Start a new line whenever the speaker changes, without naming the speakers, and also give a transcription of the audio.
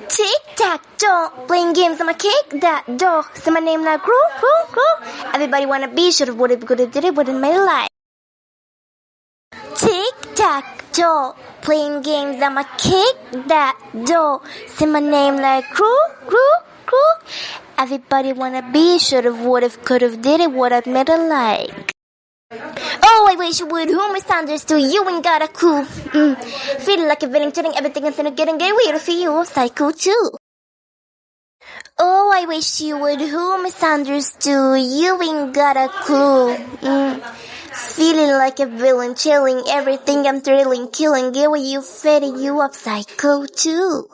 Tic-tac-toe, playing games on my cake, that door. Say my name like Gru, Gru, Gru. Everybody wanna be, should've, would've, could've, did it, wouldn't made a life. Tic-tac-toe, playing games on my cake, that door. Say my name like Gru, Gru, Gru. Everybody wanna be, should've, would've, could've, did it, would've made a like. Oh, I wish you would. Who misunderstood you ain't got a clue. Feeling like a villain, turning everything into getting weird for you. Psycho too. Oh, I wish you would. Who misunderstood you ain't got a clue. Feeling like a villain, chilling everything. I'm thrilling, killing, giving you, fitting you up. Psycho too.